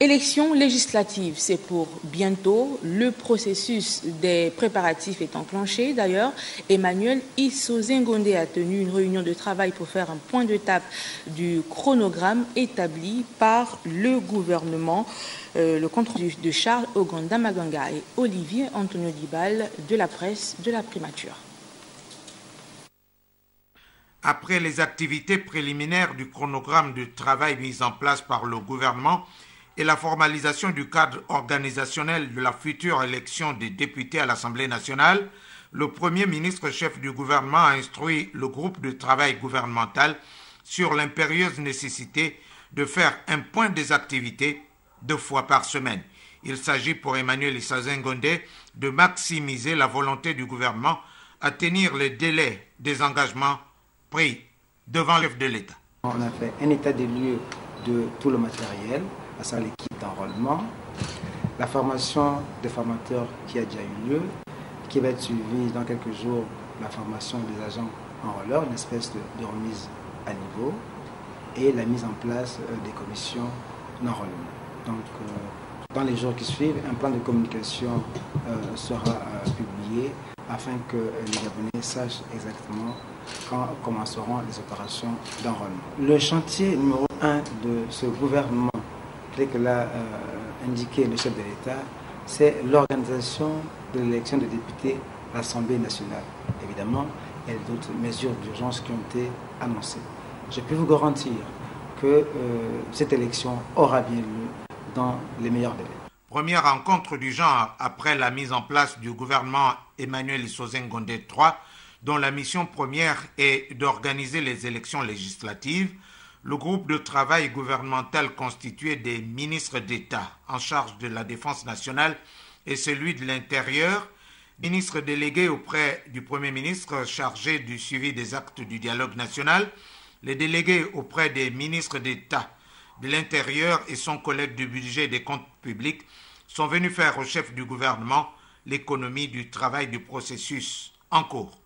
Élections législatives, c'est pour bientôt. Le processus des préparatifs est enclenché. D'ailleurs, Emmanuel Isozengonde a tenu une réunion de travail pour faire un point d'étape du chronogramme établi par le gouvernement. Le compte-rendu de Charles Oganda Maganga et Olivier Antonio Dibal de la presse de la primature. Après les activités préliminaires du chronogramme de travail mis en place par le gouvernement, et la formalisation du cadre organisationnel de la future élection des députés à l'Assemblée nationale, le Premier ministre chef du gouvernement a instruit le groupe de travail gouvernemental sur l'impérieuse nécessité de faire un point des activités 2 fois par semaine. Il s'agit pour Emmanuel Isozengonde de maximiser la volonté du gouvernement à tenir les délais des engagements pris devant le chef de l'État. On a fait un état des lieux de tout le matériel, à savoir l'équipe d'enrôlement, la formation des formateurs qui a déjà eu lieu, qui va être suivie dans quelques jours, la formation des agents enrôleurs, une espèce de remise à niveau, et la mise en place des commissions d'enrôlement. Donc, dans les jours qui suivent, un plan de communication sera publié afin que les Gabonais sachent exactement quand commenceront les opérations d'enrôlement. Le chantier numéro 1 de ce gouvernement, tel que l'a indiqué le chef de l'État, c'est l'organisation de l'élection des députés à l'Assemblée nationale. Évidemment, il y a d'autres mesures d'urgence qui ont été annoncées. Je peux vous garantir que cette élection aura bien lieu dans les meilleurs délais. Première rencontre du genre après la mise en place du gouvernement Emmanuel Isozengonde III, dont la mission première est d'organiser les élections législatives. Le groupe de travail gouvernemental constitué des ministres d'État en charge de la défense nationale et celui de l'Intérieur, ministre délégué auprès du Premier ministre chargé du suivi des actes du dialogue national, les délégués auprès des ministres d'État de l'Intérieur et son collègue du budget et des comptes publics sont venus faire au chef du gouvernement l'économie du travail du processus en cours.